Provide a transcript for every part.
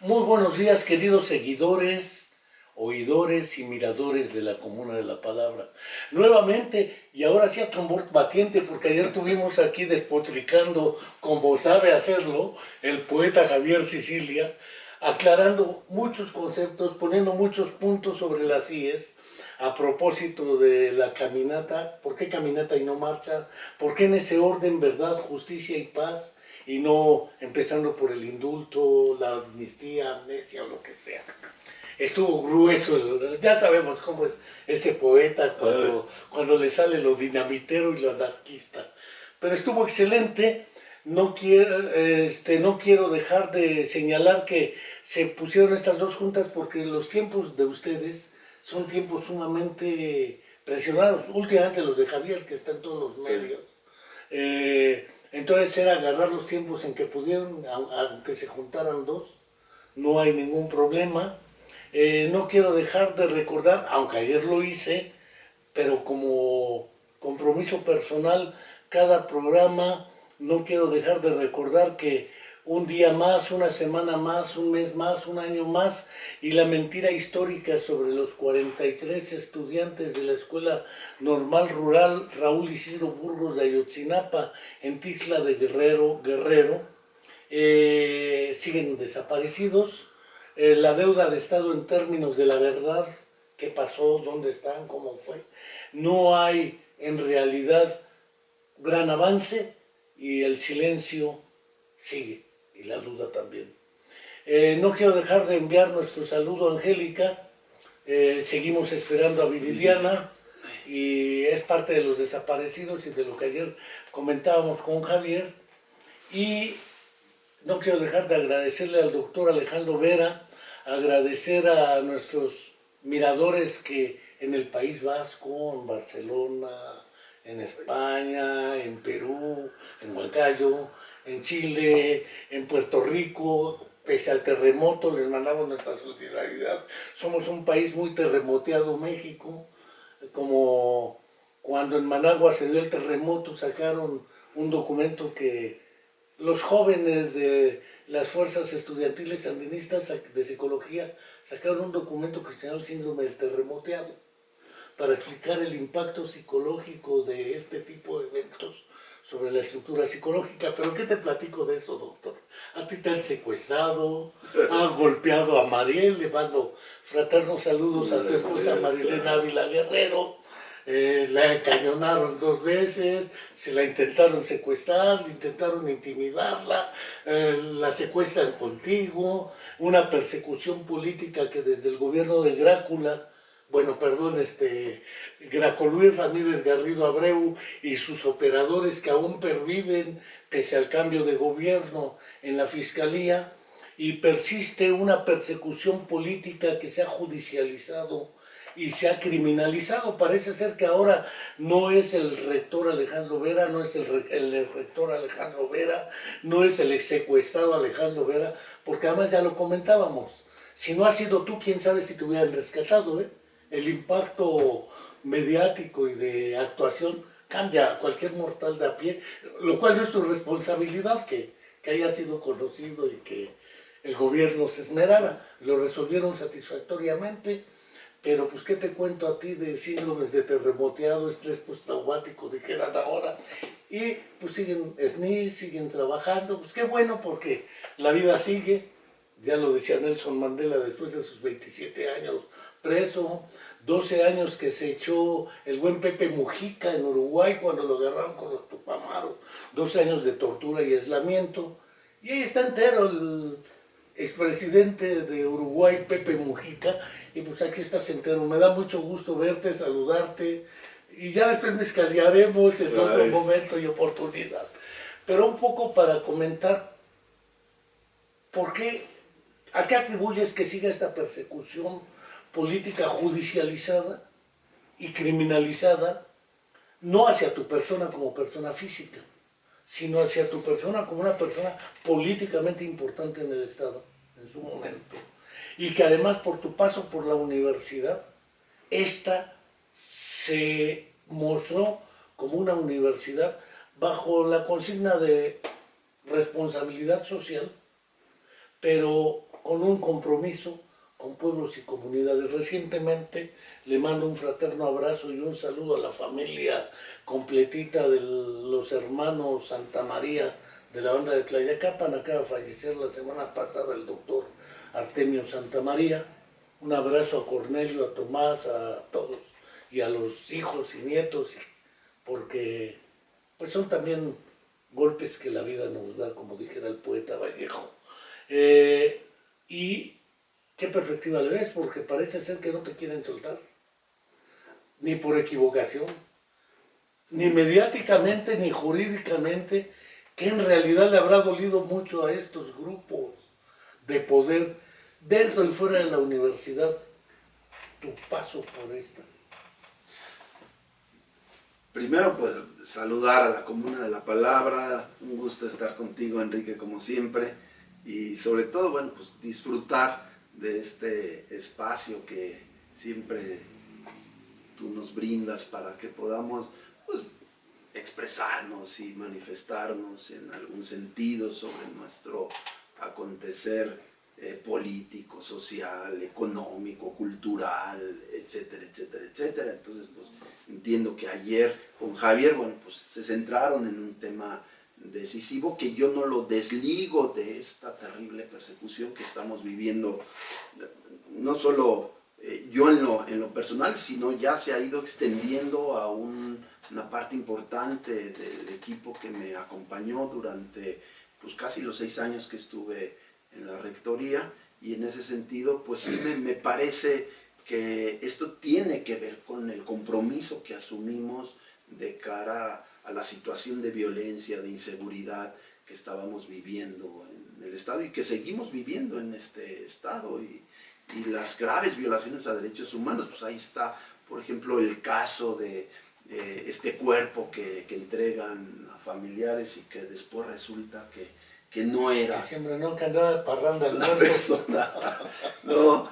Muy buenos días, queridos seguidores, oidores y miradores de la Comuna de la Palabra. Nuevamente, y ahora sí a tambor batiente, porque ayer tuvimos aquí despotricando, como sabe hacerlo, el poeta Javier Sicilia, aclarando muchos conceptos, poniendo muchos puntos sobre las IES, a propósito de la caminata. ¿Por qué caminata y no marcha? ¿Por qué en ese orden verdad, justicia y paz? Y no empezando por el indulto, la amnistía, amnesia o lo que sea. Estuvo grueso, ya sabemos cómo es ese poeta cuando le sale lo dinamitero y lo anarquista. Pero estuvo excelente. No quiero dejar de señalar que se pusieron estas dos juntas porque los tiempos de ustedes son tiempos sumamente presionados. Últimamente los de Javier, que está en todos los medios. Entonces era agarrar los tiempos en que pudieron, aunque se juntaran dos, no hay ningún problema. No quiero dejar de recordar, aunque ayer lo hice, pero como compromiso personal, cada programa, no quiero dejar de recordar que un día más, una semana más, un mes más, un año más, y la mentira histórica sobre los 43 estudiantes de la Escuela Normal Rural Raúl Isidro Burgos de Ayotzinapa, en Tixla de Guerrero, siguen desaparecidos. La deuda de Estado en términos de la verdad, qué pasó, dónde están, cómo fue. No hay en realidad gran avance y el silencio sigue y la duda también. No quiero dejar de enviar nuestro saludo a Angélica. Seguimos esperando a Viridiana y es parte de los desaparecidos y de lo que ayer comentábamos con Javier. Y no quiero dejar de agradecerle al doctor Alejandro Vera, agradecer a nuestros miradores que en el País Vasco, en Barcelona, en España, en Perú, en Huancayo, en Chile, en Puerto Rico, pese al terremoto les mandamos nuestra solidaridad. Somos un país muy terremoteado, México, como cuando en Managua se dio el terremoto, sacaron un documento que los jóvenes de las fuerzas estudiantiles sandinistas de psicología sacaron un documento que se llama el síndrome del terremoteado para explicar el impacto psicológico de este tipo de eventos sobre la estructura psicológica. Pero ¿qué te platico de eso, doctor? A ti te han secuestrado, han golpeado a Mariel, le mando fraternos saludos a tu esposa Marilena Ávila Guerrero. La encañonaron 2 veces, se la intentaron secuestrar, intentaron intimidarla, la secuestran contigo, una persecución política que desde el gobierno de Graco Luis Ramírez Garrido Abreu y sus operadores que aún perviven pese al cambio de gobierno en la fiscalía, y persiste una persecución política que se ha judicializado y se ha criminalizado. Parece ser que ahora no es el rector Alejandro Vera, no es el rector Alejandro Vera, no es el exsecuestrado Alejandro Vera, porque además ya lo comentábamos, si no has sido tú, quién sabe si te hubieran rescatado, ¿eh? El impacto mediático y de actuación cambia a cualquier mortal de a pie, lo cual no es tu responsabilidad que haya sido conocido y que el gobierno se esmerara. Lo resolvieron satisfactoriamente, pero pues qué te cuento a ti de síndromes de terremoteado, estrés postraumático, dijeran ahora, y pues siguen SNI, siguen trabajando. Pues qué bueno, porque la vida sigue. Ya lo decía Nelson Mandela después de sus 27 años preso, 12 años que se echó el buen Pepe Mujica en Uruguay cuando lo agarraron con los Tupamaros, 12 años de tortura y aislamiento, y ahí está entero el expresidente de Uruguay, Pepe Mujica, y pues aquí estás entero. Me da mucho gusto verte, saludarte, y ya después me escalearemos en otro momento y oportunidad. Pero un poco para comentar por qué, a qué atribuyes que siga esta persecución política judicializada y criminalizada, no hacia tu persona como persona física, sino hacia tu persona como una persona políticamente importante en el Estado, en su momento. Y que además por tu paso por la universidad, esta se mostró como una universidad bajo la consigna de responsabilidad social, pero con un compromiso con pueblos y comunidades. Recientemente le mando un fraterno abrazo y un saludo a la familia completita de los hermanos Santa María de la banda de Tlayacapan. Acaba de fallecer la semana pasada el doctor Artemio Santa María. Un abrazo a Cornelio, a Tomás, a todos y a los hijos y nietos, porque pues son también golpes que la vida nos da, como dijera el poeta Vallejo. ¿Y qué perspectiva le ves? Porque parece ser que no te quieren soltar, ni por equivocación, ni mediáticamente, ni jurídicamente, que en realidad le habrá dolido mucho a estos grupos de poder, dentro y fuera de la universidad, tu paso por esta. Primero, pues, saludar a la Comuna de la Palabra, un gusto estar contigo, Enrique, como siempre, y sobre todo, bueno, pues disfrutar de este espacio que siempre tú nos brindas para que podamos, pues, expresarnos y manifestarnos en algún sentido sobre nuestro acontecer político, social, económico, cultural, etcétera, etcétera, etcétera. Entonces, pues, entiendo que ayer con Javier, bueno, pues se centraron en un tema decisivo que yo no lo desligo de esta terrible persecución que estamos viviendo, no solo yo en lo personal, sino ya se ha ido extendiendo a una parte importante del equipo que me acompañó durante pues casi los 6 años que estuve en la rectoría, y en ese sentido pues sí me parece que esto tiene que ver con el compromiso que asumimos de cara a la situación de violencia, de inseguridad que estábamos viviendo en el Estado y que seguimos viviendo en este Estado, y las graves violaciones a derechos humanos. Pues ahí está, por ejemplo, el caso de este cuerpo que entregan a familiares y que después resulta que no era que siempre no, que andaba de parranda el la muerto. persona, no,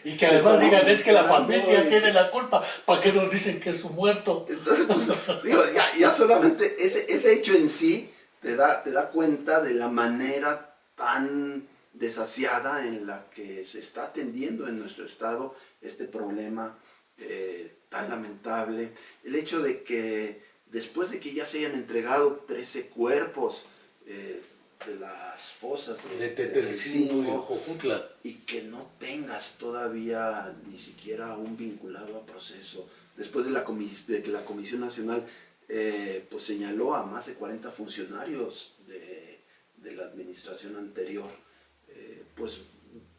y que además digan, es que la familia no, tiene la culpa, ¿para qué nos dicen que es su muerto? Entonces, pues, digo, ya solamente ese hecho en sí te da cuenta de la manera tan desasiada en la que se está atendiendo en nuestro Estado este problema tan lamentable. El hecho de que después de que ya se hayan entregado 13 cuerpos de las fosas de Tetelcingo y Jojutla, y que no tengas todavía ni siquiera un vinculado a proceso, después de que la Comisión Nacional pues señaló a más de 40 funcionarios de la administración anterior, pues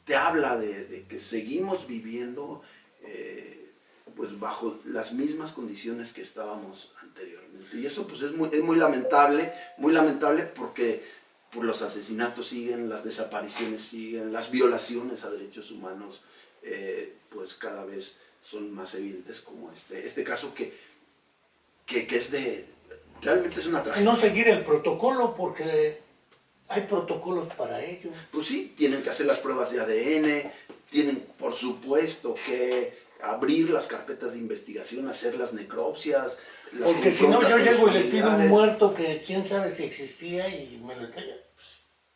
te habla de que seguimos viviendo pues bajo las mismas condiciones que estábamos anteriormente. Y eso pues es muy lamentable porque pues, los asesinatos siguen, las desapariciones siguen, las violaciones a derechos humanos pues cada vez son más evidentes, como este caso que es realmente es una tragedia. no seguir el protocolo, porque hay protocolos para ello. Pues sí, tienen que hacer las pruebas de ADN, tienen por supuesto que abrir las carpetas de investigación, hacer las necropsias. Porque si no, yo llego y le pido un muerto que quién sabe si existía y me lo entregan. Pues,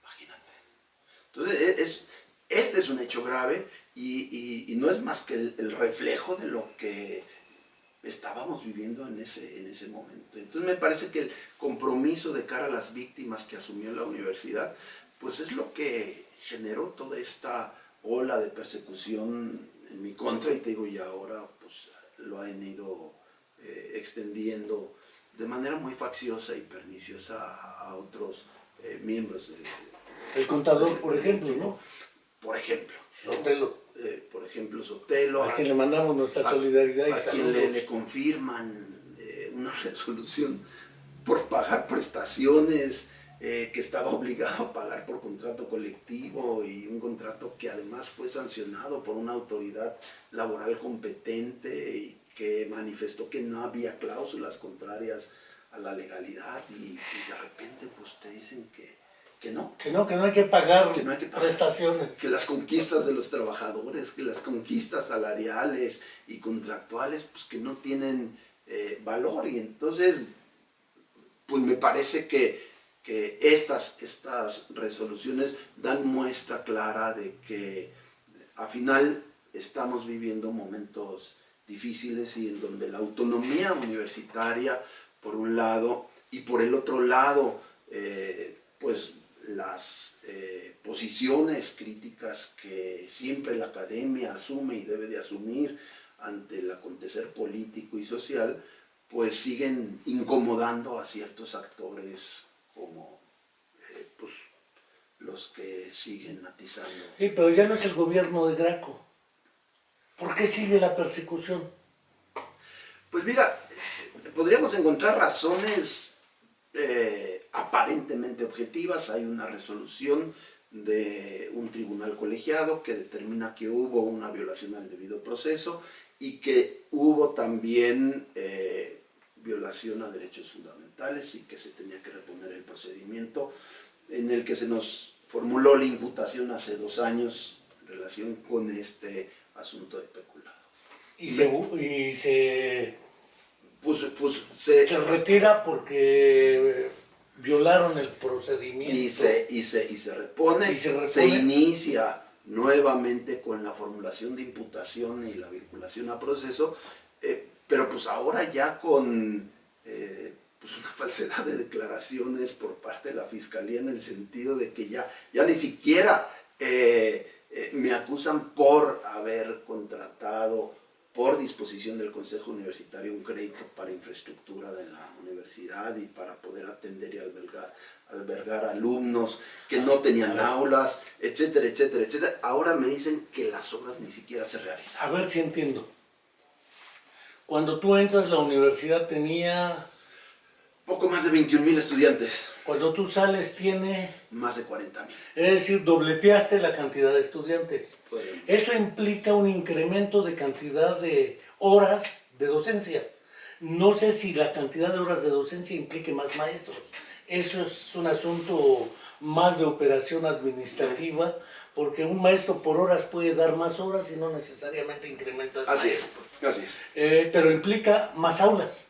imagínate. Entonces, este es un hecho grave y no es más que el reflejo de lo que estábamos viviendo en ese momento. Entonces me parece que el compromiso de cara a las víctimas que asumió la universidad, pues es lo que generó toda esta ola de persecución en mi contra, y te digo, y ahora pues lo han ido extendiendo de manera muy facciosa y perniciosa a otros miembros el contador, por ejemplo, ¿no? Por ejemplo, Sotelo. Por ejemplo, Sotelo, a quien le mandamos nuestra solidaridad y a quien le confirman una resolución por pagar prestaciones que estaba obligado a pagar por contrato colectivo, y un contrato que además fue sancionado por una autoridad laboral competente y que manifestó que no había cláusulas contrarias a la legalidad, y de repente pues te dicen que no hay que pagar, prestaciones. Que las conquistas de los trabajadores, que las conquistas salariales y contractuales, pues que no tienen valor. Y entonces, pues me parece que que estas resoluciones dan muestra clara de que al final estamos viviendo momentos difíciles y en donde la autonomía universitaria, por un lado, y por el otro lado, pues las posiciones críticas que siempre la academia asume y debe de asumir ante el acontecer político y social, pues siguen incomodando a ciertos actores como pues, los que siguen atizando. Sí, pero ya no es el gobierno de Graco. ¿Por qué sigue la persecución? Pues mira, podríamos encontrar razones aparentemente objetivas. Hay una resolución de un tribunal colegiado que determina que hubo una violación al debido proceso y que hubo también violación a derechos fundamentales y que se tenía que reponer el procedimiento en el que se nos formuló la imputación hace 2 años en relación con este asunto de peculado. Se retira porque violaron el procedimiento. Y se repone, se inicia nuevamente con la formulación de imputación y la vinculación a proceso, pero pues ahora ya con pues una falsedad de declaraciones por parte de la Fiscalía, en el sentido de que ya ni siquiera me acusan por haber contratado por disposición del Consejo Universitario un crédito para infraestructura de la universidad y para poder atender y albergar alumnos que no tenían aulas, etcétera, etcétera, etcétera. Ahora me dicen que las obras ni siquiera se realizaron. A ver si entiendo. Cuando tú entras, la universidad tenía... Poco más de 21,000 estudiantes. Cuando tú sales, tiene... Más de 40,000. Es decir, dobleteaste la cantidad de estudiantes. Bueno. Eso implica un incremento de cantidad de horas de docencia. No sé si la cantidad de horas de docencia implique más maestros. Eso es un asunto más de operación administrativa, porque un maestro por horas puede dar más horas y no necesariamente incrementa el maestro. Así es. Pero implica más aulas,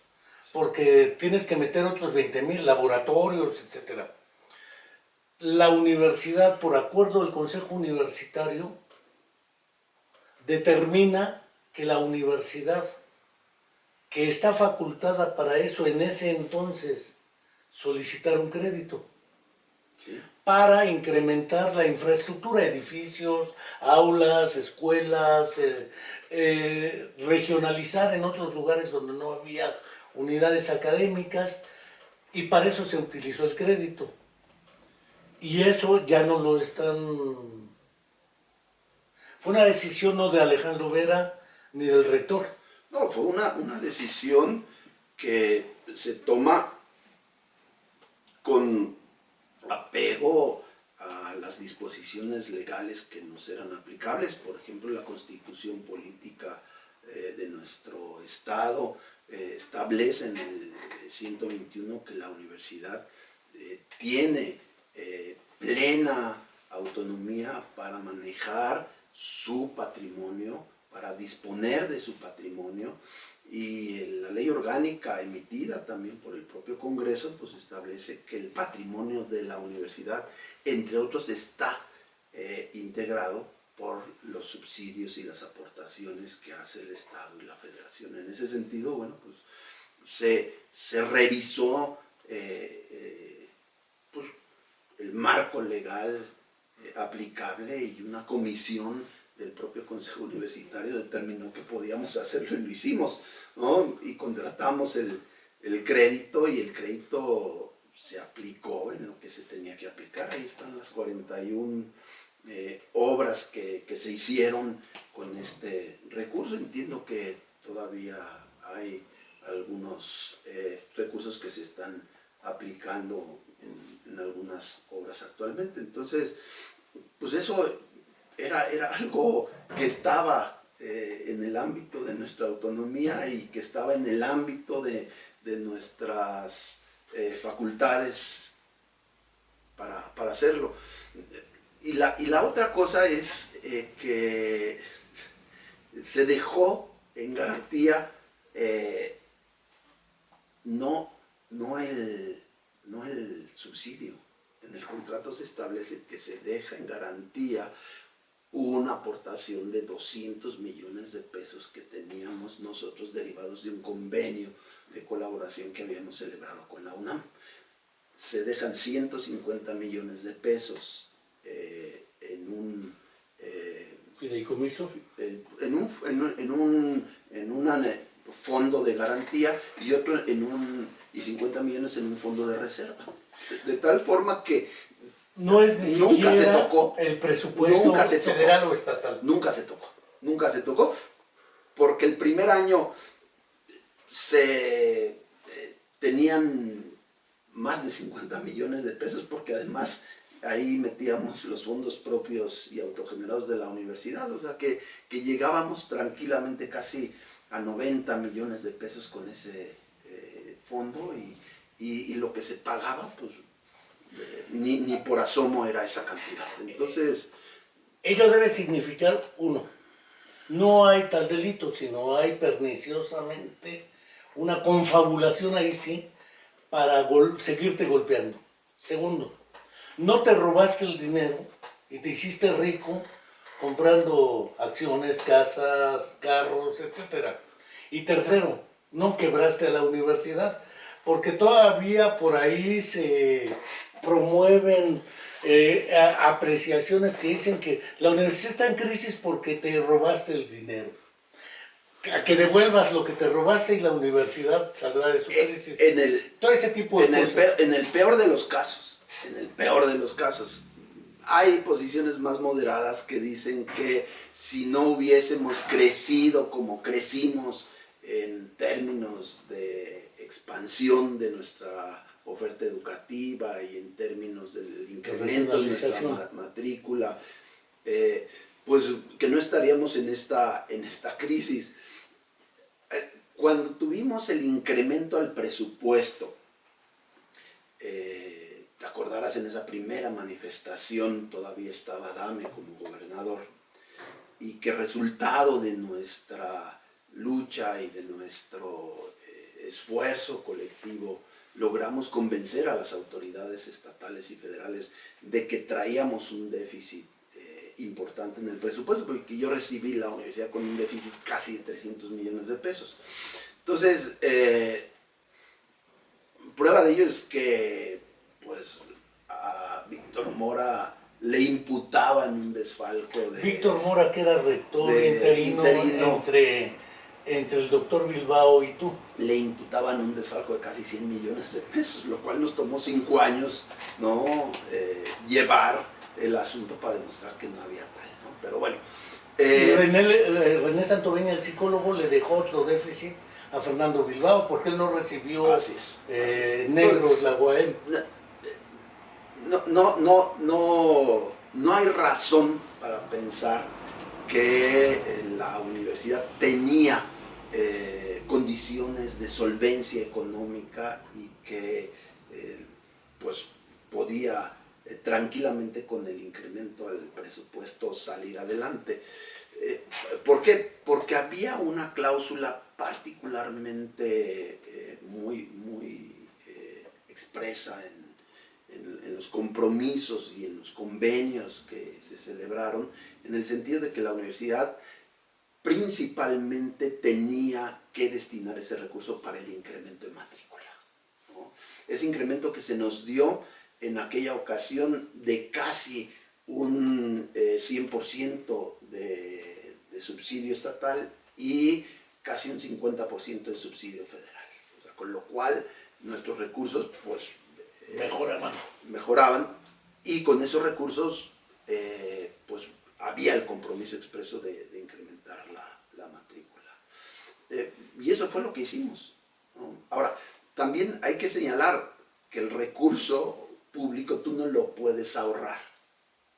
porque tienes que meter otros 20,000 laboratorios, etc. La universidad, por acuerdo del Consejo Universitario, determina que la universidad, que está facultada para eso en ese entonces, solicitar un crédito, ¿sí?, para incrementar la infraestructura, edificios, aulas, escuelas, regionalizar en otros lugares donde no había unidades académicas, y para eso se utilizó el crédito. Y eso ya no lo están... Fue una decisión no de Alejandro Vera ni del rector. No, fue una decisión que se toma con apego a las disposiciones legales que nos eran aplicables. Por ejemplo, la Constitución Política de nuestro Estado establece en el 121 que la universidad tiene plena autonomía para manejar su patrimonio, para disponer de su patrimonio, y la ley orgánica emitida también por el propio Congreso pues establece que el patrimonio de la universidad, entre otros, está integrado por los subsidios y las aportaciones que hace el Estado y la Federación. En ese sentido, bueno, pues se revisó pues, el marco legal aplicable, y una comisión del propio Consejo Universitario determinó que podíamos hacerlo y lo hicimos, ¿no? Y contratamos el crédito, y el crédito se aplicó en lo que se tenía que aplicar. Ahí están las 41 obras que se hicieron con este recurso. Entiendo que todavía hay algunos recursos que se están aplicando en algunas obras actualmente. Entonces, pues eso era algo que estaba en el ámbito de nuestra autonomía y que estaba en el ámbito de nuestras facultades para hacerlo. Y la otra cosa es que se dejó en garantía no el subsidio subsidio. En el contrato se establece que se deja en garantía una aportación de 200 millones de pesos que teníamos nosotros derivados de un convenio de colaboración que habíamos celebrado con la UNAM. Se dejan 150 millones de pesos en un fideicomiso, en un fondo de garantía y otro y 50 millones en un fondo de reserva. De tal forma que no es ni nunca siquiera se tocó el presupuesto federal o estatal. Nunca se tocó, porque el primer año se tenían más de 50 millones de pesos, porque además ahí metíamos los fondos propios y autogenerados de la universidad, o sea que llegábamos tranquilamente casi a 90 millones de pesos con ese fondo y lo que se pagaba, pues ni por asomo era esa cantidad. Entonces, ello debe significar, uno, no hay tal delito, sino hay perniciosamente una confabulación ahí sí para seguirte golpeando. Segundo, no te robaste el dinero y te hiciste rico comprando acciones, casas, carros, etc. Y tercero, no quebraste a la universidad, porque todavía por ahí se promueven apreciaciones que dicen que la universidad está en crisis porque te robaste el dinero. A que devuelvas lo que te robaste y la universidad saldrá de su crisis. Todo ese tipo de cosas. En el peor de los casos, hay posiciones más moderadas que dicen que si no hubiésemos crecido como crecimos en términos de expansión de nuestra oferta educativa y en términos del incremento de nuestra matrícula, pues que no estaríamos en esta crisis. Cuando tuvimos el incremento al presupuesto, te acordarás, en esa primera manifestación todavía estaba Adame como gobernador, y que resultado de nuestra lucha y de nuestro esfuerzo colectivo logramos convencer a las autoridades estatales y federales de que traíamos un déficit importante en el presupuesto, porque yo recibí la universidad con un déficit casi de 300 millones de pesos. Entonces, prueba de ello es que pues a Víctor Mora le imputaban un desfalco de... Víctor Mora, que era rector interino. Entre el doctor Bilbao y tú. Le imputaban un desfalco de casi 100 millones de pesos, lo cual nos tomó 5 años, ¿no? Llevar el asunto para demostrar que no había tal, ¿no? Pero bueno. Y René Santoveña, el psicólogo, le dejó otro déficit a Fernando Bilbao porque él no recibió así es. negros la UAM. No hay razón para pensar que la universidad tenía condiciones de solvencia económica y que pues podía tranquilamente con el incremento al presupuesto salir adelante. ¿Por qué? Porque había una cláusula particularmente muy expresa en los compromisos y en los convenios que se celebraron, en el sentido de que la universidad principalmente tenía que destinar ese recurso para el incremento de matrícula, ¿no? Ese incremento que se nos dio en aquella ocasión de casi un 100% de subsidio estatal y casi un 50% de subsidio federal, o sea, con lo cual nuestros recursos pues mejoraban, y con esos recursos pues había el compromiso expreso de incrementar la matrícula. Y eso fue lo que hicimos, ¿no? Ahora, también hay que señalar que el recurso público tú no lo puedes ahorrar.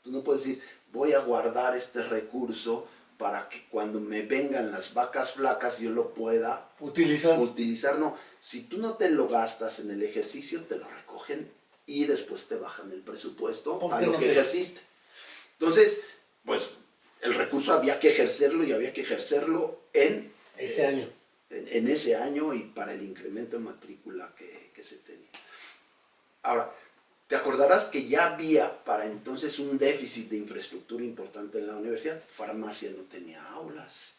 Tú no puedes decir, voy a guardar este recurso para que cuando me vengan las vacas flacas yo lo pueda utilizar. No, si tú no te lo gastas en el ejercicio, te lo recogen y después te bajan el presupuesto a lo que ejerciste. Entonces, pues el recurso había que ejercerlo, y había que ejercerlo en ese año. En ese año y para el incremento de matrícula que se tenía. Ahora, te acordarás que ya había para entonces un déficit de infraestructura importante en la universidad. Farmacia no tenía aulas,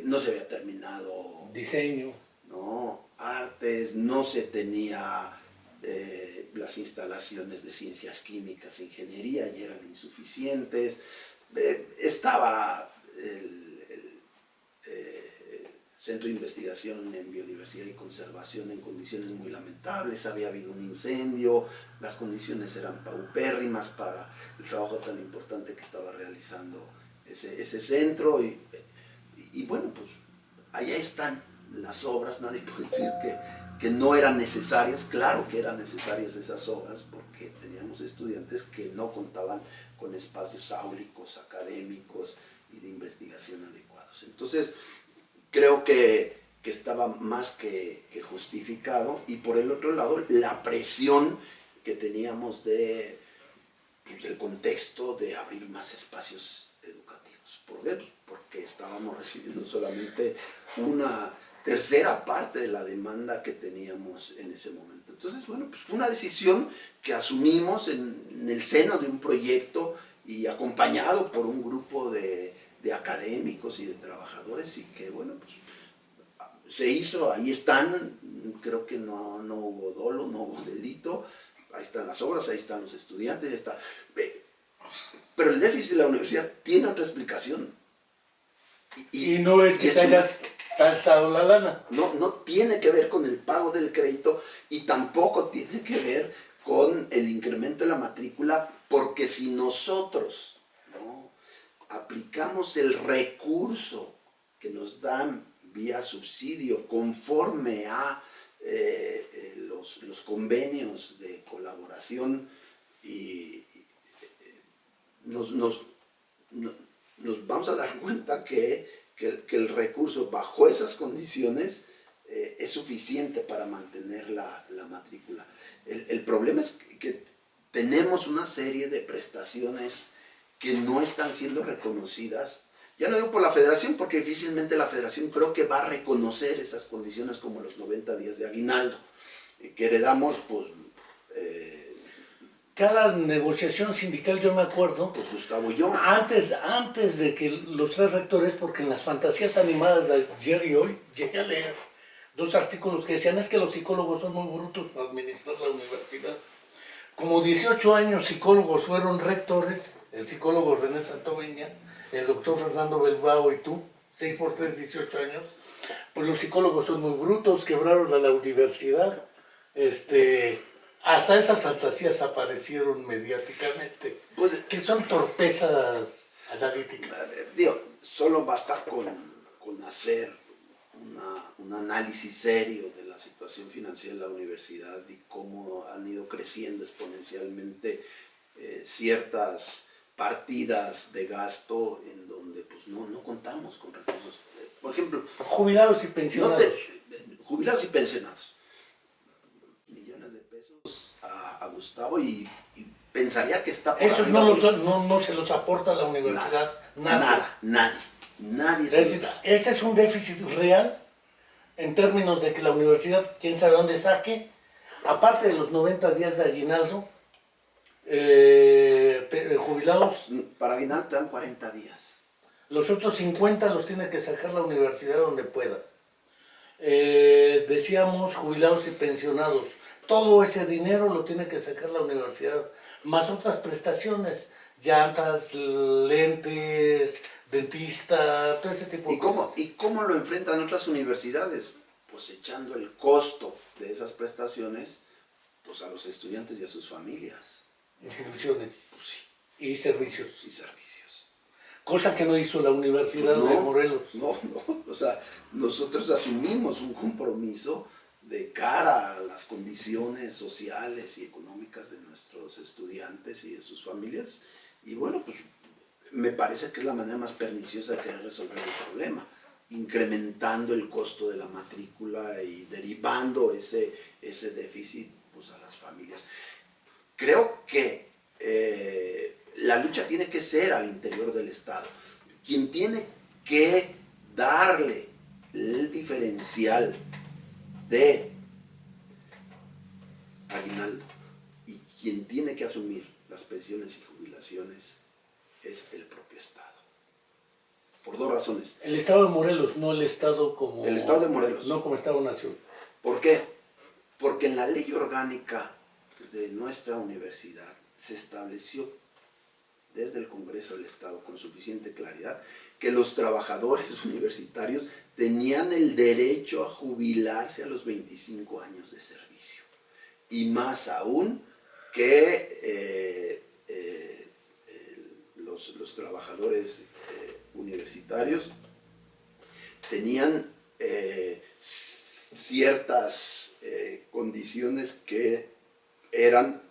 no se había terminado diseño, ¿no? Artes, no se tenía las instalaciones de ciencias químicas, ingeniería, y eran insuficientes. Estaba el Centro de Investigación en Biodiversidad y Conservación en condiciones muy lamentables, había habido un incendio, las condiciones eran paupérrimas para el trabajo tan importante que estaba realizando ese centro, y bueno, pues allá están las obras. Nadie puede decir que no eran necesarias. Claro que eran necesarias esas obras, porque teníamos estudiantes que no contaban con espacios áulicos, académicos y de investigación adecuados. Entonces, creo que estaba más que justificado. Y por el otro lado, la presión que teníamos del contexto de abrir más espacios educativos. ¿Por qué? Pues porque estábamos recibiendo solamente una tercera parte de la demanda que teníamos en ese momento. Entonces, bueno, pues fue una decisión que asumimos en el seno de un proyecto y acompañado por un grupo de académicos y de trabajadores, y que, bueno, pues se hizo. Ahí están. Creo que no hubo dolo, no hubo delito. Ahí están las obras, ahí están los estudiantes, ahí está. Pero el déficit de la universidad tiene otra explicación. Y no es que se haya alzado la lana. No tiene que ver con el pago del crédito, y tampoco tiene que ver con el incremento de la matrícula, porque si nosotros, ¿no?, aplicamos el recurso que nos dan vía subsidio conforme a los convenios de colaboración, y nos vamos a dar cuenta que el recurso bajo esas condiciones es suficiente para mantener la matrícula. El problema es que tenemos una serie de prestaciones que no están siendo reconocidas. Ya no digo por la federación, porque difícilmente la federación creo que va a reconocer esas condiciones, como los 90 días de aguinaldo, que heredamos, pues... Cada negociación sindical, yo me acuerdo, pues Gustavo y yo. Antes de que los tres rectores, porque en las fantasías animadas de ayer y hoy, llegué a leer 2 artículos que decían: es que los psicólogos son muy brutos para administrar la universidad. Como 18 años psicólogos fueron rectores, el psicólogo René Santoveña, el doctor Fernando Belbao y tú, 6 por 3, 18 años, pues los psicólogos son muy brutos, quebraron a la universidad. Hasta esas fantasías aparecieron mediáticamente, Pues, que son torpezas analíticas. Digo, solo basta con hacer un análisis serio de la situación financiera de la universidad y cómo han ido creciendo exponencialmente ciertas partidas de gasto en donde pues no contamos con recursos. Por ejemplo, Jubilados y pensionados. Jubilados y pensionados. Millones de pesos a Gustavo, y pensaría que está por Esos arriba. no se los aporta la universidad. Nadie Es decir, ese es un déficit real en términos de que la universidad, quién sabe dónde saque, aparte de los 90 días de aguinaldo, jubilados. Para aguinaldo te dan 40 días. Los otros 50 los tiene que sacar la universidad donde pueda. Decíamos jubilados y pensionados. Todo ese dinero lo tiene que sacar la universidad, más otras prestaciones, llantas, lentes, dentista, todo ese tipo de cosas. ¿Y cómo lo enfrentan otras universidades? Pues echando el costo de esas prestaciones pues a los estudiantes y a sus familias. Instituciones. Pues sí. Y servicios. Y servicios. Cosa que no hizo la Universidad de Morelos. No, o sea, nosotros asumimos un compromiso de cara a las condiciones sociales y económicas de nuestros estudiantes y de sus familias, y bueno, pues me parece que es la manera más perniciosa de querer resolver el problema, incrementando el costo de la matrícula y derivando ese déficit pues a las familias. Creo que la lucha tiene que ser al interior del Estado. Quien tiene que darle el diferencial de aguinaldo. Y quien tiene que asumir las pensiones y jubilaciones es el propio Estado. Por dos razones. El Estado de Morelos, no el Estado como... El Estado de Morelos. No como Estado-nación. ¿Por qué? Porque en la ley orgánica de nuestra universidad se estableció desde el Congreso del Estado con suficiente claridad que los trabajadores universitarios tenían el derecho a jubilarse a los 25 años de servicio. Y más aún que los trabajadores universitarios tenían ciertas condiciones que eran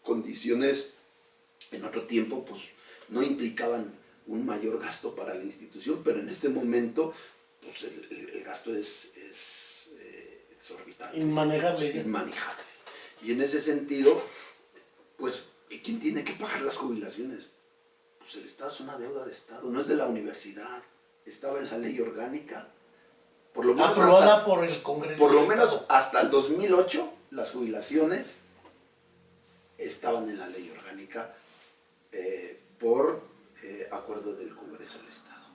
condiciones en otro tiempo pues no implicaban un mayor gasto para la institución, pero en este momento pues el gasto es exorbitante. Inmanejable. Inmanejable. Y en ese sentido, pues, ¿quién tiene que pagar las jubilaciones? Pues el Estado, es una deuda de Estado, no es de la universidad. Estaba en la ley orgánica. Por lo menos aprobada por el Congreso. Por lo menos hasta el 2008, las jubilaciones estaban en la ley orgánica por acuerdo del Congreso del Estado.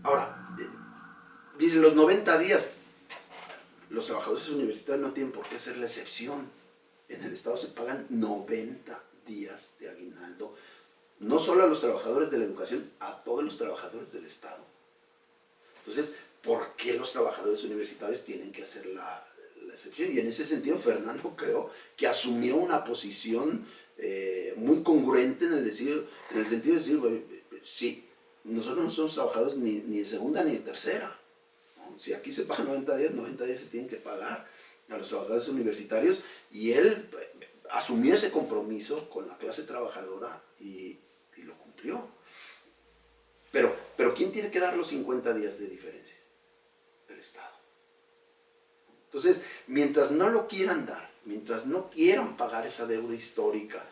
Ahora, dice los 90 días, los trabajadores universitarios no tienen por qué ser la excepción. En el Estado se pagan 90 días de aguinaldo, no solo a los trabajadores de la educación, a todos los trabajadores del Estado. Entonces, ¿por qué los trabajadores universitarios tienen que hacer la excepción? Y en ese sentido, Fernando creo que asumió una posición muy congruente en el sentido de decir, bueno, sí, nosotros no somos trabajadores ni de segunda ni de tercera. Si aquí se pagan 90 días se tienen que pagar a los trabajadores universitarios, y él asumió ese compromiso con la clase trabajadora y lo cumplió. Pero ¿quién tiene que dar los 50 días de diferencia? El Estado. Entonces, mientras no lo quieran dar, mientras no quieran pagar esa deuda histórica,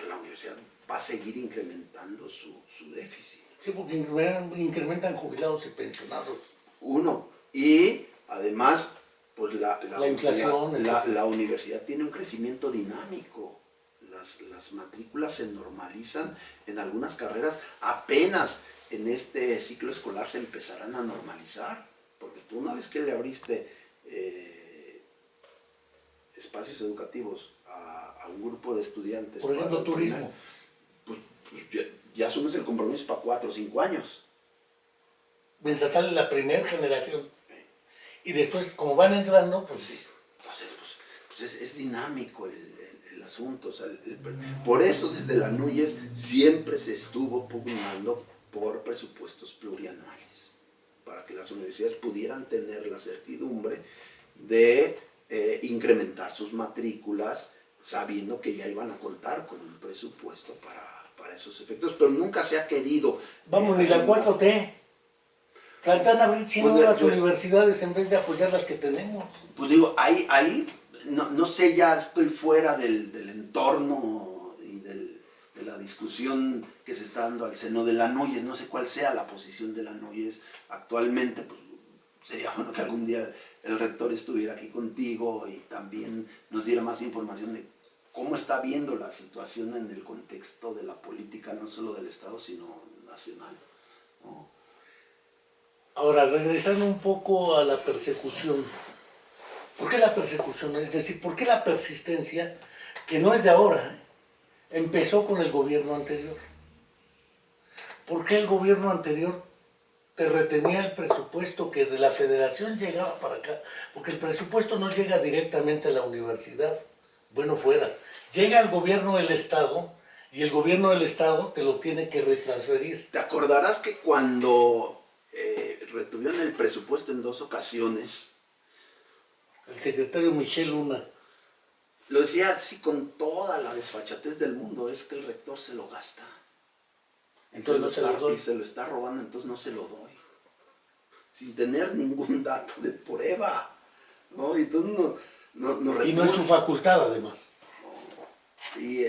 la universidad va a seguir incrementando su déficit. Sí, porque incrementan jubilados y pensionados. Uno, y además, pues la inflación, la universidad tiene un crecimiento dinámico. Las matrículas se normalizan en algunas carreras, apenas en este ciclo escolar se empezarán a normalizar, porque tú una vez que le abriste espacios educativos a un grupo de estudiantes, por ejemplo, turismo, pues ya asumes el compromiso para 4 o 5 años. Mientras sale la primera generación. Y después, como van entrando, pues sí. Entonces, pues es dinámico el asunto. O sea, por eso desde la NUYES siempre se estuvo pugnando por presupuestos plurianuales, para que las universidades pudieran tener la certidumbre de incrementar sus matrículas, sabiendo que ya iban a contar con un presupuesto para esos efectos, pero nunca se ha querido... Vamos, ni la 4T. Plantan a abrir 100 nuevas universidades en vez de apoyar las que tenemos. Pues digo, ahí no sé, ya estoy fuera del entorno y de la discusión que se está dando al seno de la NUYES. No sé cuál sea la posición de la NUYES actualmente. Pues sería bueno que algún día el rector estuviera aquí contigo y también nos diera más información de cómo está viendo la situación en el contexto de la política, no solo del Estado, sino nacional, ¿no? Ahora, regresando un poco a la persecución. ¿Por qué la persecución? Es decir, ¿por qué la persistencia, que no es de ahora, empezó con el gobierno anterior? ¿Por qué el gobierno anterior te retenía el presupuesto que de la federación llegaba para acá? Porque el presupuesto no llega directamente a la universidad. Bueno, fuera. Llega al gobierno del Estado y el gobierno del Estado te lo tiene que retransferir. Te acordarás que cuando retuvieron el presupuesto en 2 ocasiones, El secretario Michel Luna lo decía así con toda la desfachatez del mundo, es que el rector se lo gasta. Entonces no se lo doy. Y se lo está robando, entonces no se lo doy. Sin tener ningún dato de prueba, ¿no? Y entonces y no es su facultad, además. Y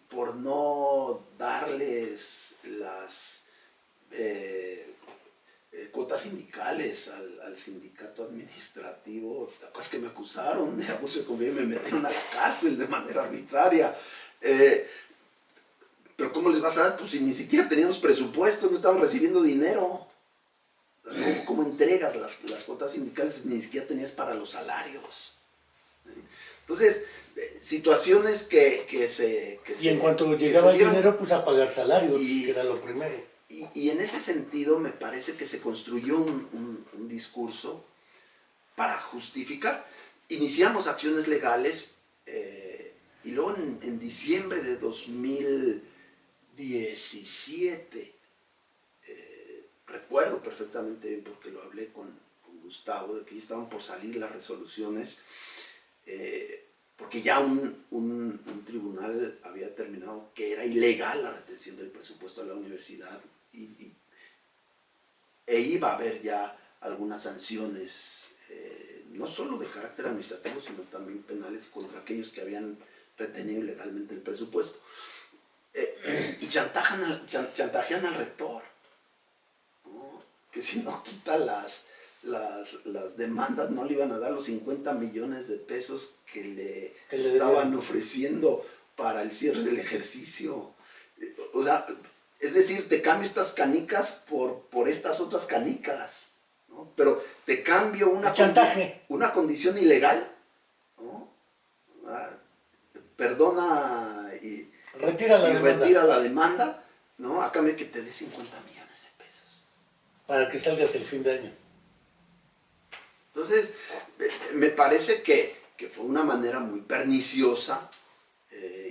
por no darles cuotas sindicales al sindicato administrativo. ¿Te acuerdas que me acusaron de abuso de confianza y me metieron a la cárcel de manera arbitraria? Pero ¿cómo les vas a dar? Pues si ni siquiera teníamos presupuesto, no estaban recibiendo dinero. ¿Cómo entregas las cuotas sindicales si ni siquiera tenías para los salarios? Entonces, situaciones que se... Y en cuanto llegaba el dinero, pues a pagar salarios, que era lo primero. Y en ese sentido me parece que se construyó un discurso para justificar. Iniciamos acciones legales y luego en diciembre de 2017, recuerdo perfectamente bien porque lo hablé con Gustavo, de que ya estaban por salir las resoluciones, porque ya un tribunal había determinado que era ilegal la retención del presupuesto de la universidad e iba a haber ya algunas sanciones, no solo de carácter administrativo, sino también penales contra aquellos que habían retenido ilegalmente el presupuesto. Y chantajean al rector, ¿no? Que si no quita las demandas no le iban a dar los 50 millones de pesos que le estaban ofreciendo para el cierre del ejercicio. O sea, es decir, te cambio estas canicas por estas otras canicas, ¿no? Pero te cambio una condición ilegal, ¿no? Perdona y retira la demanda, ¿no? A cambio que te dé 50 millones de pesos. Para que salgas el fin de año. Entonces, me parece que fue una manera muy perniciosa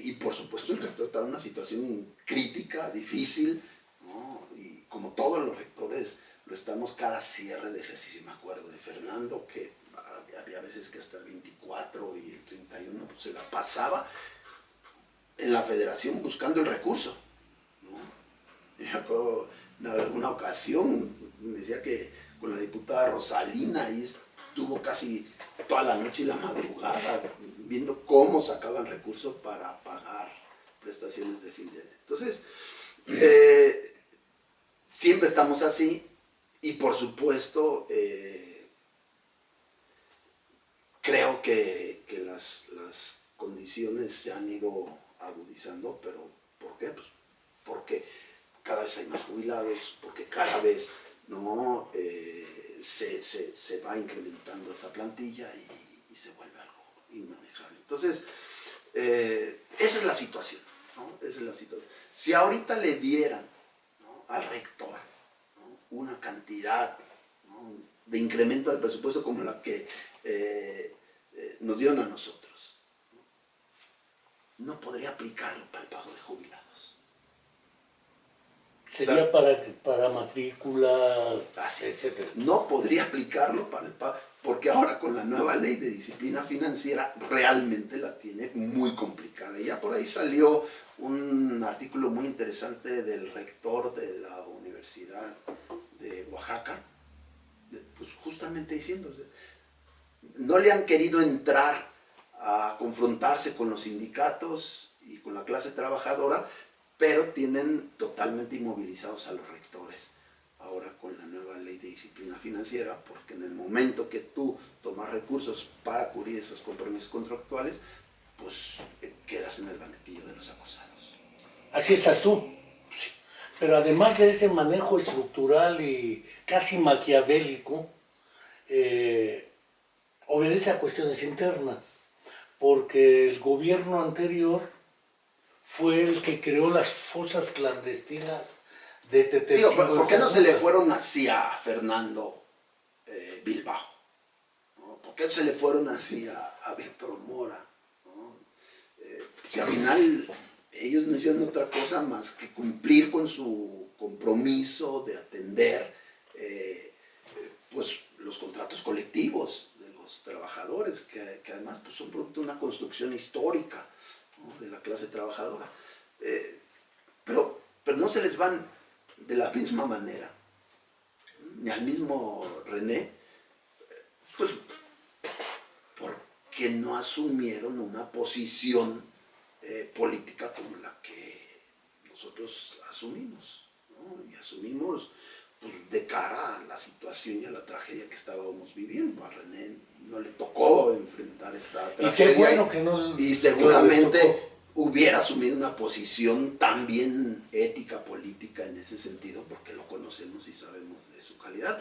y por supuesto el rector estaba en una situación crítica, difícil, ¿no? Y como todos los rectores lo estamos cada cierre de ejercicio. Me acuerdo de Fernando, que había veces que hasta el 24 y el 31 pues, se la pasaba en la federación buscando el recurso, ¿no? Y me acuerdo en alguna ocasión me decía que con la diputada Rosalina ahí estuvo casi toda la noche y la madrugada viendo cómo sacaban recursos para pagar prestaciones de fin de año. Entonces, siempre estamos así y por supuesto creo que las condiciones se han ido agudizando, pero ¿por qué? Pues porque cada vez hay más jubilados, porque cada vez no se va incrementando esa plantilla y se vuelve algo inmanejable. Entonces, esa es la situación, ¿no? Esa es la situación. Si ahorita le dieran, ¿no?, al rector, ¿no?, una cantidad, ¿no?, de incremento al presupuesto como la que nos dieron a nosotros, no podría aplicarlo para el pago de jubilados. Sería, o sea, para matrículas, etc. No podría aplicarlo para el pago, porque ahora con la nueva ley de disciplina financiera realmente la tiene muy complicada. Ya por ahí salió un artículo muy interesante del rector de la Universidad de Oaxaca, pues justamente diciendo, no le han querido entrar a confrontarse con los sindicatos y con la clase trabajadora, pero tienen totalmente inmovilizados a los rectores ahora con la nueva ley de disciplina financiera, porque en el momento que tú tomas recursos para cubrir esos compromisos contractuales, pues quedas en el banquillo de los acusados. Así estás tú. Sí. Pero además de ese manejo estructural y casi maquiavélico, obedece a cuestiones internas, porque el gobierno anterior fue el que creó las fosas clandestinas de Tetelcingo. Digo, ¿por qué no se le fueron así a Fernando Bilbao? ¿No? ¿Por qué no se le fueron así a Víctor Mora? ¿No? Si al final ellos no hicieron otra cosa más que cumplir con su compromiso de atender pues, los contratos colectivos de los trabajadores, que además pues, son producto de una construcción histórica, ¿no?, de la clase trabajadora. Pero no se les van de la misma manera, ni al mismo René, pues porque no asumieron una posición política como la que nosotros asumimos, ¿no? Y asumimos pues, de cara a la situación y a la tragedia que estábamos viviendo. A René no le tocó enfrentar esta tragedia. Y qué bueno que no. Y seguramente hubiera asumido una posición también ética, política en ese sentido, porque lo conocemos y sabemos de su calidad.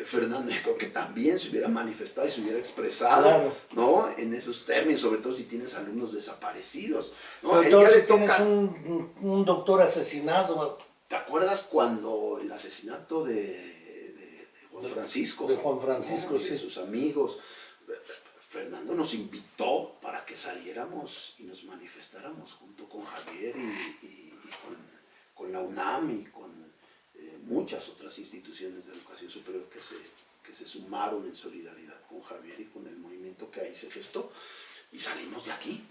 Fernando, yo creo que también se hubiera manifestado y se hubiera expresado, claro, ¿no? En esos términos, sobre todo si tienes alumnos desaparecidos, ¿no? Sobre todo si tienes un doctor asesinado. ¿Te acuerdas cuando el asesinato de Juan Francisco? De Juan Francisco, ¿no? sí. Y de sus amigos. Fernando nos invitó para que saliéramos y nos manifestáramos junto con Javier y con la UNAM y con muchas otras instituciones de educación superior que se sumaron en solidaridad con Javier y con el movimiento que ahí se gestó, y salimos de aquí.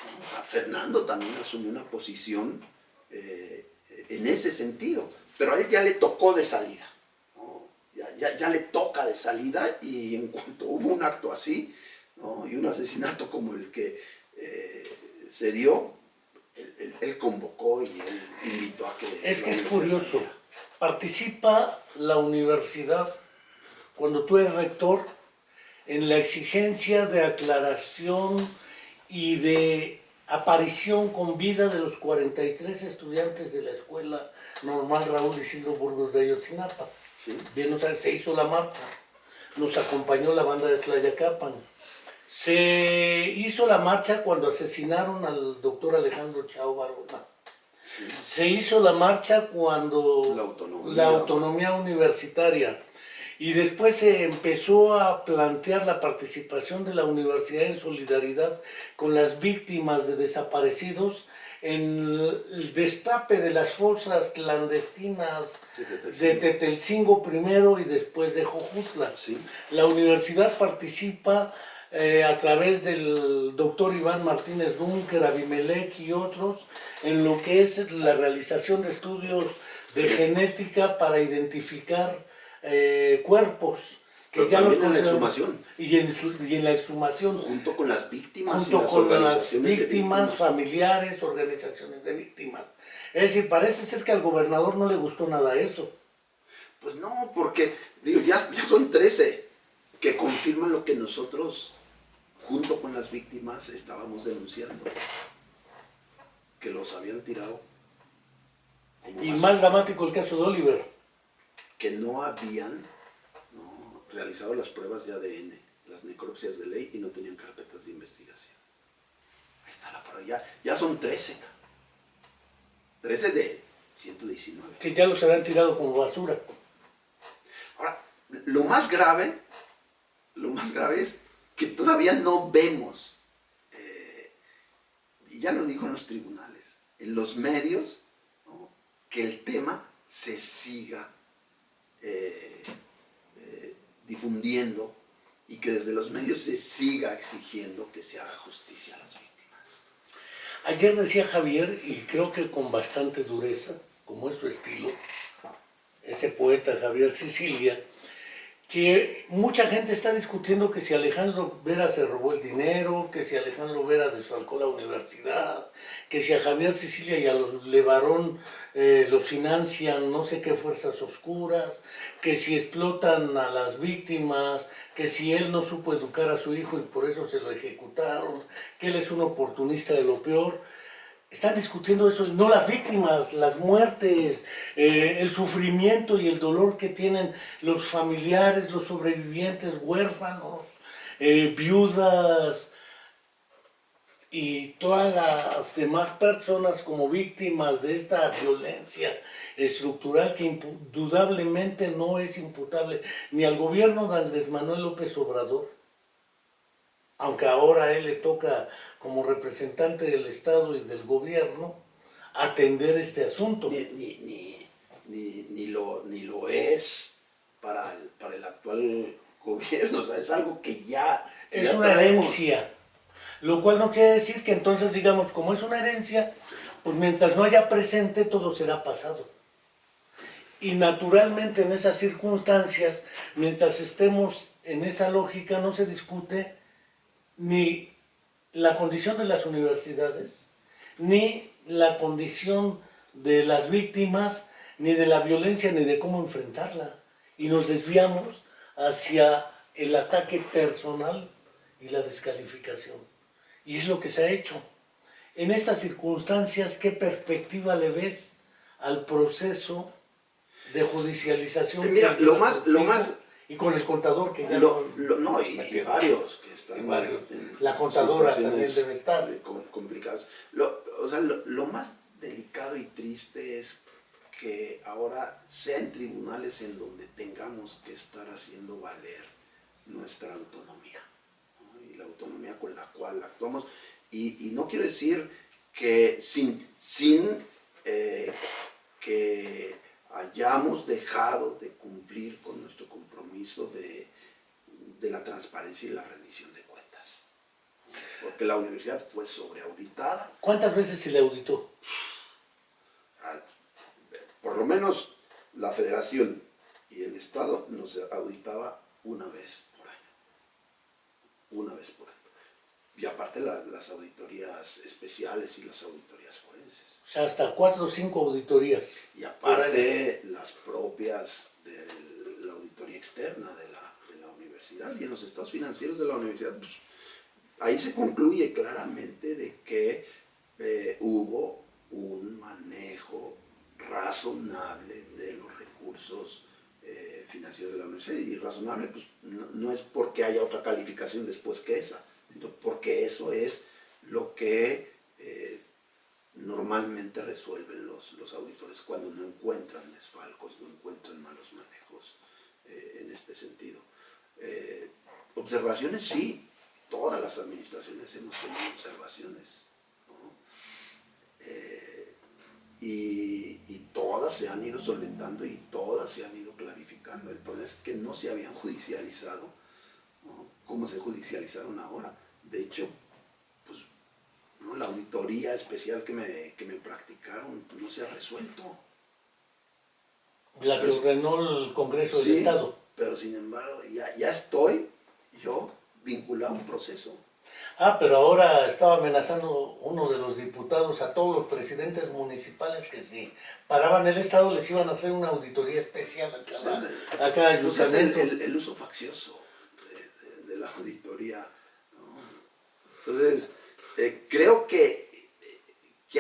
¿no? O sea, Fernando también asumió una posición en ese sentido, pero a él ya le tocó de salida, ¿no? ya le toca de salida, y en cuanto hubo un acto así, ¿no? y un asesinato como el que se dio, él convocó y él invitó a que... Es que es curioso, participa la universidad, cuando tú eres rector, en la exigencia de aclaración y de aparición con vida de los 43 estudiantes de la Escuela Normal Raúl Isidro Burgos de Ayotzinapa. ¿Sí? Bien, o sea, se hizo la marcha, nos acompañó la banda de Tlayacapan. Se hizo la marcha cuando asesinaron al doctor Alejandro Chao Barona. Sí. Se hizo la marcha cuando la autonomía universitaria, y después se empezó a plantear la participación de la universidad en solidaridad con las víctimas de desaparecidos en el destape de las fosas clandestinas de Tetelcingo primero y después de Jojutla. Sí. La universidad participa a través del doctor Iván Martínez Dunker, Abimelech y otros, en lo que es la realización de estudios de genética para identificar cuerpos. Que ya los en la exhumación. Y en la exhumación. Junto con las víctimas. Junto con las víctimas, familiares, organizaciones de víctimas. Es decir, parece ser que al gobernador no le gustó nada eso. Pues no, porque digo, ya son 13 que confirman lo que nosotros, junto con las víctimas, estábamos denunciando. Que los habían tirado. Y más dramático el caso de Oliver. Que no habían realizado las pruebas de ADN, las necropsias de ley, y no tenían carpetas de investigación. Ahí está la prueba. Ya son 13. 13 de 119. Que ya los habían tirado como basura. Ahora, lo más grave es que todavía no vemos, y ya lo digo en los tribunales, en los medios, ¿no? que el tema se siga difundiendo, y que desde los medios se siga exigiendo que se haga justicia a las víctimas. Ayer decía Javier, y creo que con bastante dureza, como es su estilo, ese poeta Javier Sicilia, que mucha gente está discutiendo que si Alejandro Vera se robó el dinero, que si Alejandro Vera desfalcó la universidad, que si a Javier Sicilia y a los Levarón los financian no sé qué fuerzas oscuras, que si explotan a las víctimas, que si él no supo educar a su hijo y por eso se lo ejecutaron, que él es un oportunista de lo peor. Están discutiendo eso, y no las víctimas, las muertes, el sufrimiento y el dolor que tienen los familiares, los sobrevivientes, huérfanos, viudas y todas las demás personas como víctimas de esta violencia estructural que indudablemente no es imputable ni al gobierno de Andrés Manuel López Obrador, aunque ahora a él le toca como representante del Estado y del gobierno atender este asunto. Ni lo es para el actual gobierno, o sea, es algo que ya... Es una herencia, lo cual no quiere decir que entonces digamos, como es una herencia, pues mientras no haya presente todo será pasado. Y naturalmente en esas circunstancias, mientras estemos en esa lógica, no se discute ni la condición de las universidades, ni la condición de las víctimas, ni de la violencia, ni de cómo enfrentarla. Y nos desviamos hacia el ataque personal y la descalificación. Y es lo que se ha hecho. En estas circunstancias, ¿qué perspectiva le ves al proceso de judicialización? Mira, lo más y con el contador que ya no, y varios que están la contadora también debe estar complicadas. Lo más delicado y triste es que ahora sea en tribunales en donde tengamos que estar haciendo valer nuestra autonomía, ¿no? Y la autonomía con la cual actuamos, y no quiero decir que sin que hayamos dejado de cumplir con nuestro compromiso de la transparencia y la rendición de cuentas, porque la universidad fue sobreauditada. ¿Cuántas veces se le auditó? Por lo menos la federación y el estado nos auditaba una vez por año, y aparte las auditorías especiales y las auditorías forenses. O sea, hasta 4 o 5 auditorías. Y aparte las propias de la auditoría externa de la universidad, y en los estados financieros de la universidad, pues, ahí se concluye claramente de que hubo un manejo razonable de los recursos financieros de la universidad, y razonable pues no es porque haya otra calificación después que esa, porque eso es lo que normalmente resuelven los auditores cuando no encuentran desfalcos, no encuentran malos manejos en este sentido. Observaciones sí, todas las administraciones hemos tenido observaciones, ¿no? Y todas se han ido solventando y todas se han ido clarificando. El problema es que no se habían judicializado, ¿no? Como se judicializaron ahora. De hecho, pues, ¿no? La auditoría especial que me practicaron no se ha resuelto. La que ordenó el Congreso del Estado. Pero sin embargo, ya estoy yo vinculado a un proceso. Pero ahora estaba amenazando uno de los diputados a todos los presidentes municipales que si paraban el Estado les iban a hacer una auditoría especial a cada ayuntamiento. El uso faccioso de la auditoría, ¿no? Entonces, creo que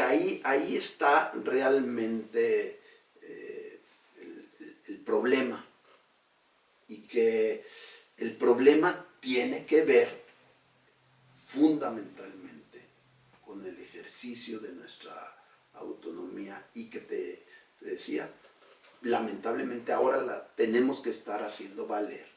ahí está realmente el problema, y que el problema tiene que ver fundamentalmente con el ejercicio de nuestra autonomía, y que te decía, lamentablemente ahora la tenemos que estar haciendo valer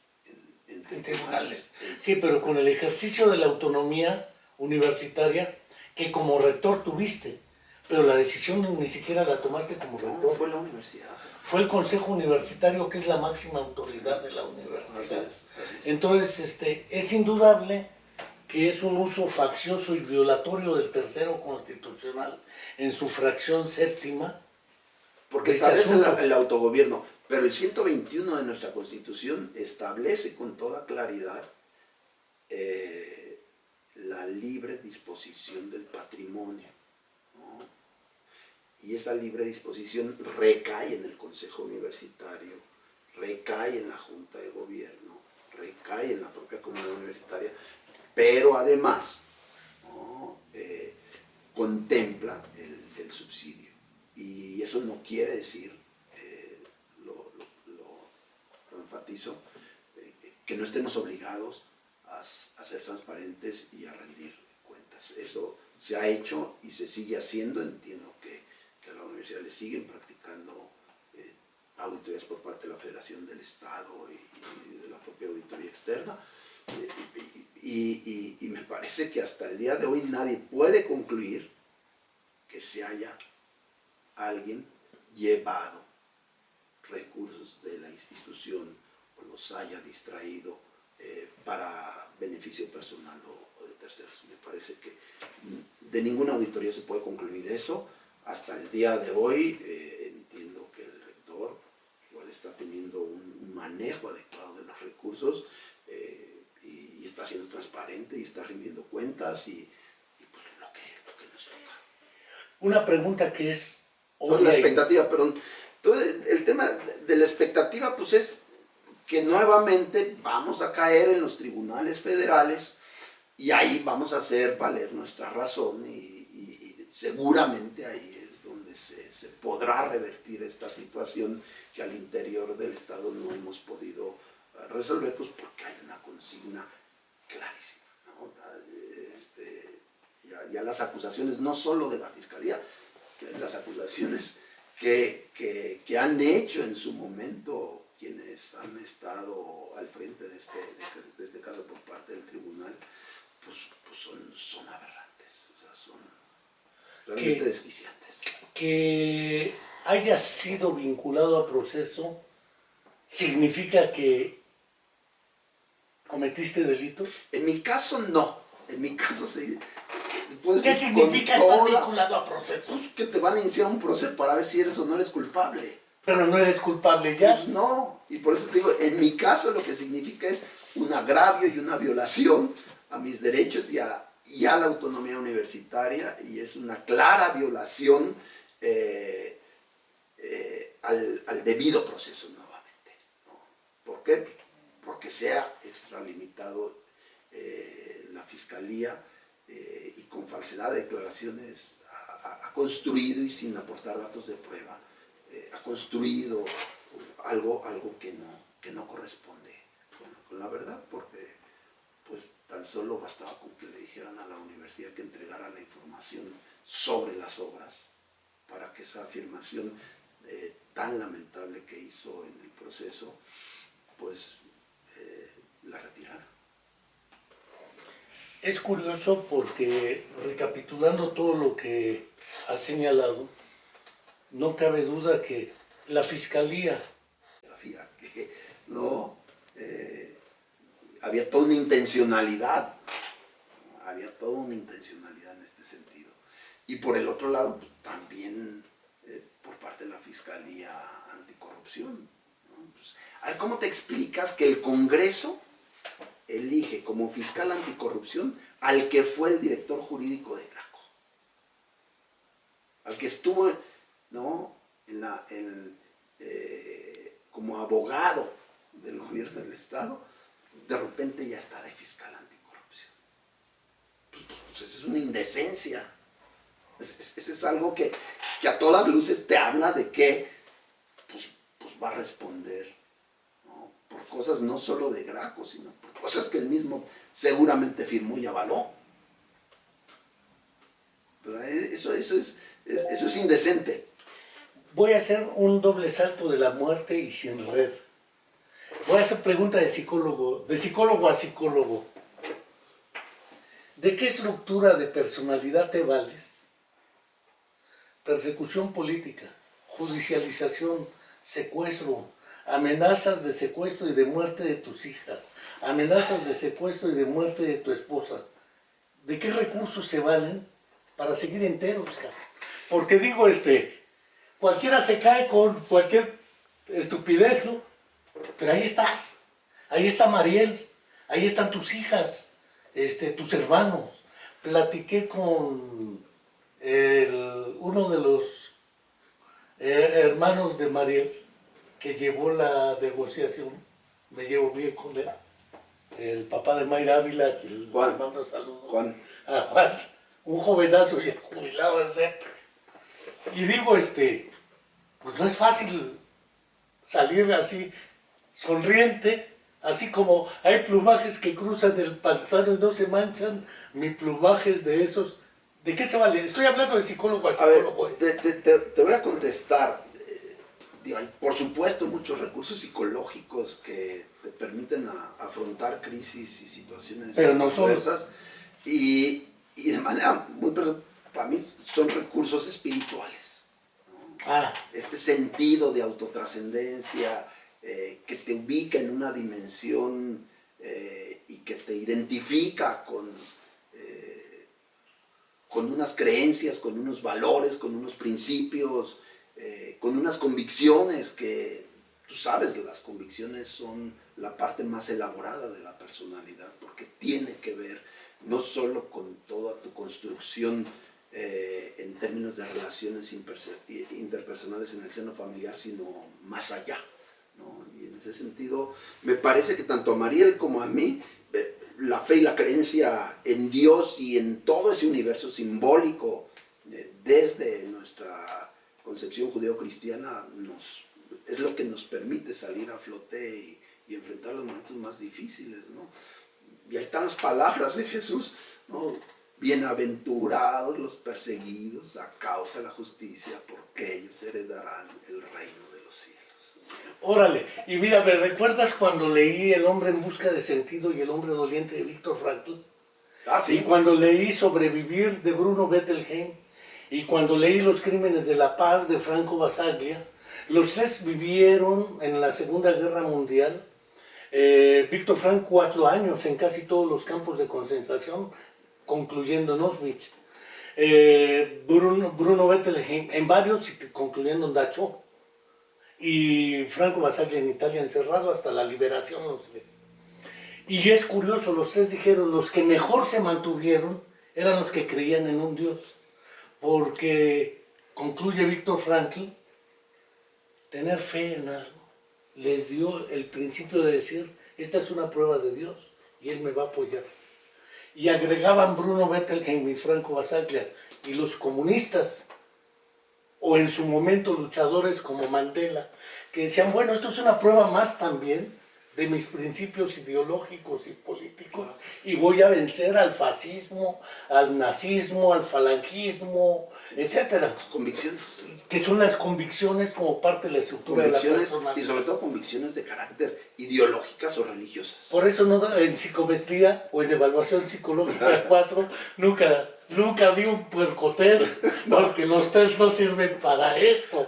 en tribunales. Sí, pero con el ejercicio de la autonomía universitaria que como rector tuviste, pero la decisión ni siquiera la tomaste como rector. No, fue la universidad. Fue el Consejo Universitario, que es la máxima autoridad de la universidad. Así es. Entonces, es indudable que es un uso faccioso y violatorio del tercero constitucional en su fracción séptima. Porque establece el autogobierno, pero el 121 de nuestra Constitución establece con toda claridad la libre disposición del patrimonio, ¿no? Y esa libre disposición recae en el Consejo Universitario, recae en la Junta de Gobierno, recae en la propia comunidad universitaria, pero además, ¿no? Contempla el subsidio. Y eso no quiere decir, lo enfatizo, que no estemos obligados a ser transparentes y a rendir cuentas. Eso se ha hecho y se sigue haciendo. Entiendo que a la universidad le siguen practicando auditorías por parte de la Federación del Estado y de la propia auditoría externa. Y me parece que hasta el día de hoy nadie puede concluir que se haya alguien llevado recursos de la institución o los haya distraído para beneficio personal o de terceros. Me parece que de ninguna auditoría se puede concluir eso. Hasta el día de hoy entiendo que el rector igual está teniendo un manejo adecuado de los recursos, y está siendo transparente y está rindiendo cuentas, y pues lo que nos toca. Una pregunta que es la expectativa, perdón, Entonces, el tema de la expectativa, pues es que nuevamente vamos a caer en los tribunales federales y ahí vamos a hacer valer nuestra razón y seguramente ahí es donde se podrá revertir esta situación que al interior del Estado no hemos podido resolver, pues porque hay una consigna clarísima, ¿no? Ya las acusaciones, no solo de la Fiscalía, las acusaciones que han hecho en su momento quienes han estado al frente de este caso por parte del tribunal, pues son aberrantes, o sea, son realmente desquiciantes. Que haya sido vinculado a proceso significa que cometiste delitos. En mi caso no, en mi caso sí. ¿Qué significa estar vinculado a proceso? Pues que te van a iniciar un proceso para ver si eres o no eres culpable. Pero no eres culpable ya. Pues no, y por eso te digo, en mi caso lo que significa es un agravio y una violación a mis derechos y a la autonomía universitaria, y es una clara violación al debido proceso nuevamente, ¿no? ¿Por qué? Porque se ha extralimitado la Fiscalía y con falsedad de declaraciones ha construido, y sin aportar datos de prueba, ha construido algo que no corresponde con la verdad, porque pues tan solo bastaba con que le dijeran a la universidad que entregara la información sobre las obras para que esa afirmación tan lamentable que hizo en el proceso, pues la retirara. Es curioso porque, recapitulando todo lo que has señalado, no cabe duda que la Fiscalía había toda una intencionalidad, en este sentido. Y por el otro lado, pues, también por parte de la Fiscalía Anticorrupción, ¿no? Pues, a ver, ¿cómo te explicas que el Congreso elige como fiscal anticorrupción al que fue el director jurídico de Graco? Al que estuvo, ¿no?, como abogado del gobierno del Estado, de repente ya está de fiscal anticorrupción. Pues eso es una indecencia. Eso es algo que a todas luces te habla de que pues va a responder, ¿no?, por cosas no solo de Graco, sino por cosas que él mismo seguramente firmó y avaló. Pero eso es indecente. voy a hacer un doble salto de la muerte y sin red. Voy a hacer pregunta de psicólogo a psicólogo. ¿De qué estructura de personalidad te vales? Persecución política, judicialización, secuestro, amenazas de secuestro y de muerte de tus hijas, amenazas de secuestro y de muerte de tu esposa. ¿De qué recursos se valen para seguir enteros, cabrón? Porque digo, cualquiera se cae con cualquier estupidez, ¿no? Pero ahí estás, ahí está Mariel, ahí están tus hijas, tus hermanos. Platiqué con uno de los hermanos de Mariel que llevó la negociación, me llevo bien con él, el papá de Mayra Ávila, que le mando saludos. Juan. A Juan, un jovenazo ya jubilado de CEP. Y digo, pues no es fácil salir así sonriente, así como hay plumajes que cruzan el pantano y no se manchan, mi plumaje es de esos. ¿De qué se vale? Estoy hablando de psicólogo a psicólogo. A ver, te voy a contestar. Digo, hay, por supuesto, muchos recursos psicológicos que te permiten afrontar crisis y situaciones adversas, y de manera muy personal, para mí son recursos espirituales, ¿no? Este sentido de autotrascendencia que te ubica en una dimensión y que te identifica con unas creencias, con unos valores, con unos principios, con unas convicciones que, tú sabes, las convicciones son la parte más elaborada de la personalidad, porque tiene que ver no solo con toda tu construcción en términos de relaciones interpersonales en el seno familiar, sino más allá, ¿no? Y en ese sentido, me parece que tanto a Mariel como a mí, la fe y la creencia en Dios y en todo ese universo simbólico, desde nuestra concepción judeocristiana, es lo que nos permite salir a flote y enfrentar los momentos más difíciles, ¿no? Y ahí están las palabras de Jesús, ¿no? Bienaventurados los perseguidos a causa de la justicia, porque ellos heredarán el reino de los cielos. Órale, y mira, ¿me recuerdas cuando leí El hombre en busca de sentido y el hombre doliente de Víctor Frankl? Ah, sí. Y cuando leí Sobrevivir de Bruno Bettelheim, y cuando leí Los crímenes de la paz de Franco Basaglia, los tres vivieron en la Segunda Guerra Mundial. Víctor Frankl 4 años en casi todos los campos de concentración, concluyendo en Auschwitz. Bruno Bettelheim en varios, concluyendo en Dachau. Y Franco Basaglia en Italia encerrado hasta la liberación, los tres. Y es curioso, los tres dijeron, los que mejor se mantuvieron eran los que creían en un Dios. Porque, concluye Víctor Frankl, tener fe en algo les dio el principio de decir, esta es una prueba de Dios y Él me va a apoyar. Y agregaban Bruno Bettelheim y Franco Basaglia y los comunistas, o en su momento luchadores como Mandela, que decían, bueno, esto es una prueba más también de mis principios ideológicos y políticos, y voy a vencer al fascismo, al nazismo, al falangismo, etcétera. Convicciones. Que son las convicciones como parte de la estructura de la personalidad. Y sobre todo convicciones de carácter ideológicas o religiosas. Por eso no, en psicometría o en evaluación psicológica 4 nunca di un puercotés, porque los test no sirven para esto,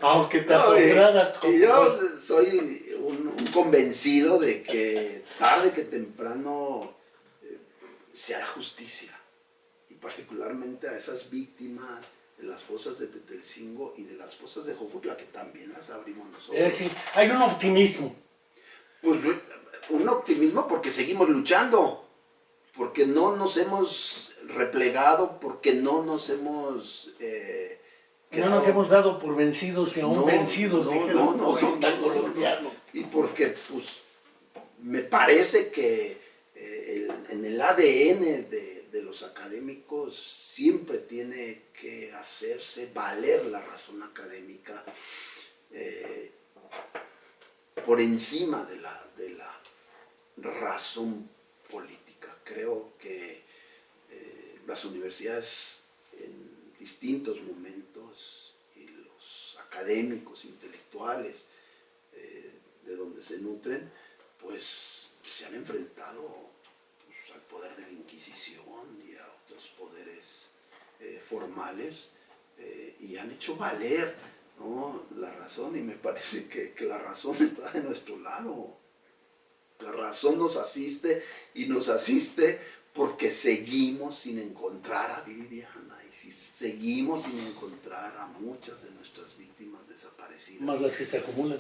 aunque te asombrara. Y yo soy un convencido de que tarde que temprano se hará justicia, y particularmente a esas víctimas de las fosas de Tetelcingo y de las fosas de Jojutla, que también las abrimos nosotros. Es decir, hay un optimismo. Pues un optimismo porque seguimos luchando, porque no nos hemos replegado, porque no nos hemos... no nos hemos dado por vencidos ni aún vencidos, dijeron no. Y porque, pues, me parece que en el ADN de los académicos siempre tiene que hacerse valer la razón académica por encima de la razón política. Creo que las universidades en distintos momentos y los académicos, intelectuales de donde se nutren, pues se han enfrentado pues, al poder de la Inquisición y a otros poderes formales y han hecho valer, ¿no?, la razón, y me parece que la razón está de nuestro lado. La razón nos asiste y nos asiste porque seguimos sin encontrar a Viridiana y si seguimos sin encontrar a muchas de nuestras víctimas desaparecidas. Más las que se acumulan.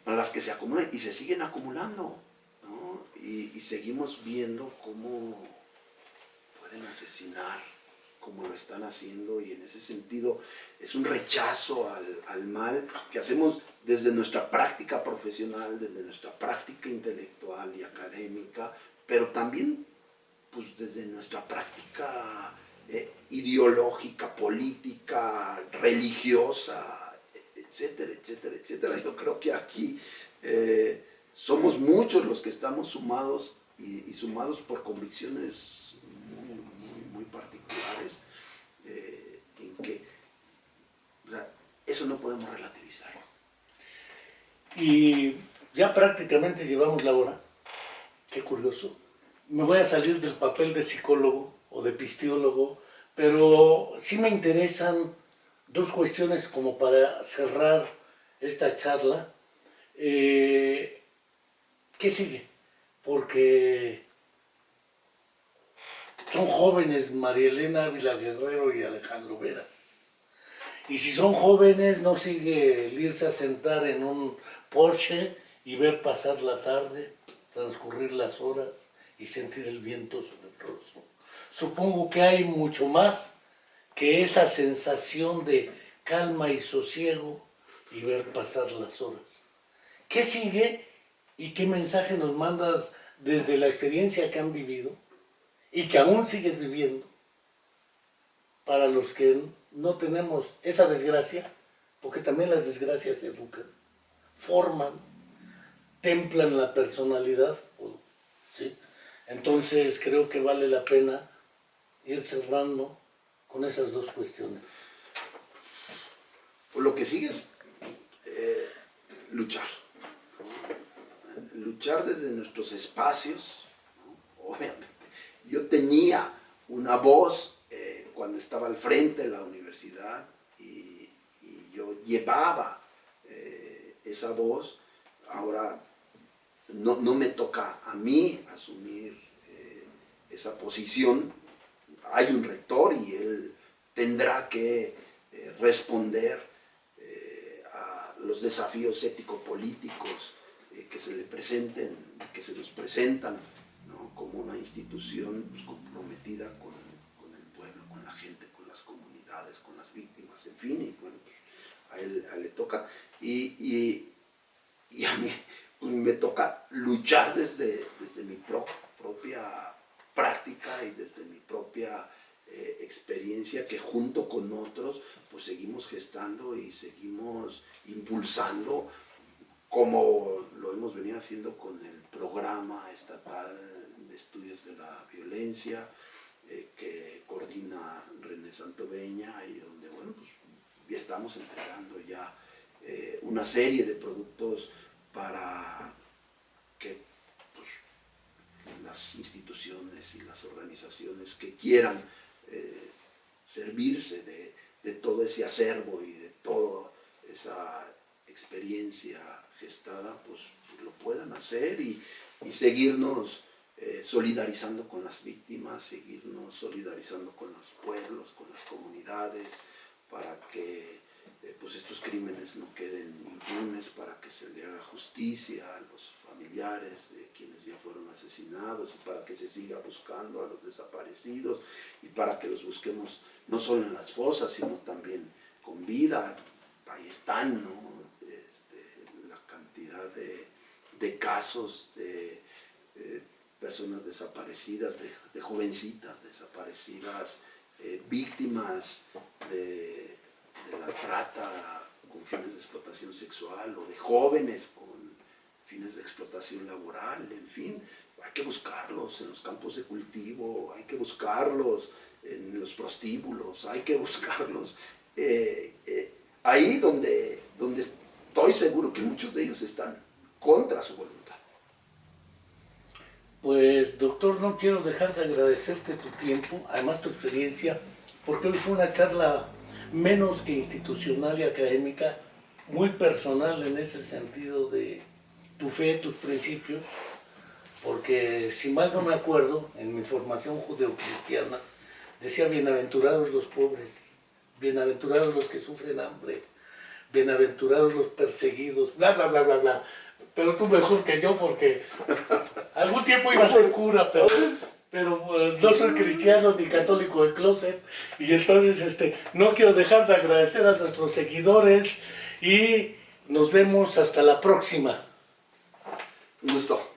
Más las que se acumulan y se siguen acumulando, ¿no? Y seguimos viendo cómo pueden asesinar, como lo están haciendo, y en ese sentido es un rechazo al mal que hacemos desde nuestra práctica profesional, desde nuestra práctica intelectual y académica, pero también pues desde nuestra práctica ideológica, política, religiosa, etcétera, etcétera, etcétera. Yo creo que aquí somos muchos los que estamos sumados y sumados por convicciones muy particulares, en que o sea, eso no podemos relativizar. Y ya prácticamente llevamos la hora. Qué curioso. Me voy a salir del papel de psicólogo o de epistemólogo, pero sí me interesan dos cuestiones como para cerrar esta charla. ¿Qué sigue? Porque son jóvenes María Elena Ávila Guerrero y Alejandro Vera. Y si son jóvenes, no sigue el irse a sentar en un Porsche y ver pasar la tarde, transcurrir las horas y sentir el viento sobre el rostro. Supongo que hay mucho más que esa sensación de calma y sosiego y ver pasar las horas. ¿Qué sigue y qué mensaje nos mandas desde la experiencia que han vivido y que aún sigues viviendo para los que no tenemos esa desgracia? Porque también las desgracias educan, forman, templan la personalidad, ¿sí? Entonces creo que vale la pena ir cerrando con esas dos cuestiones. Lo que sigue es luchar. Luchar desde nuestros espacios, ¿no? Obviamente. Yo tenía una voz cuando estaba al frente de la universidad y yo llevaba esa voz. Ahora no me toca a mí asumir esa posición. Hay un rector y él tendrá que responder a los desafíos ético-políticos que se le presenten, que se nos presentan, ¿no? Como una institución pues, comprometida con el pueblo, con la gente, con las comunidades, con las víctimas, en fin, y bueno, pues a él le toca. Y a mí pues, me toca luchar desde mi propia práctica y desde mi propia experiencia, que junto con otros pues seguimos gestando y seguimos impulsando, como lo hemos venido haciendo con el programa estatal de estudios de la violencia que coordina René Santoveña, y donde bueno pues ya estamos entregando ya una serie de productos para que pues, las instituciones y las organizaciones que quieran servirse de todo ese acervo y de toda esa experiencia gestada, pues lo puedan hacer y seguirnos solidarizando con las víctimas, seguirnos solidarizando con los pueblos, con las comunidades, para que pues estos crímenes no queden impunes, para que se le haga justicia a los familiares de quienes ya fueron asesinados, y para que se siga buscando a los desaparecidos, y para que los busquemos no solo en las fosas, sino también con vida. Ahí están, ¿no? La cantidad de casos de personas desaparecidas, de jovencitas desaparecidas, víctimas de la trata con fines de explotación sexual, o de jóvenes con fines de explotación laboral, en fin. Hay que buscarlos en los campos de cultivo, hay que buscarlos en los prostíbulos, hay que buscarlos ahí donde estoy seguro que muchos de ellos están contra su voluntad. Pues doctor, no quiero dejar de agradecerte tu tiempo, además tu experiencia, porque hoy fue una charla menos que institucional y académica, muy personal en ese sentido de tu fe, tus principios, porque si mal no me acuerdo, en mi formación judeocristiana, decía bienaventurados los pobres, bienaventurados los que sufren hambre, bienaventurados los perseguidos, bla, bla, bla, bla, bla. Pero tú mejor que yo, porque algún tiempo iba a ser cura, pero no soy cristiano ni católico de closet, y entonces no quiero dejar de agradecer a nuestros seguidores y nos vemos hasta la próxima. Un gusto.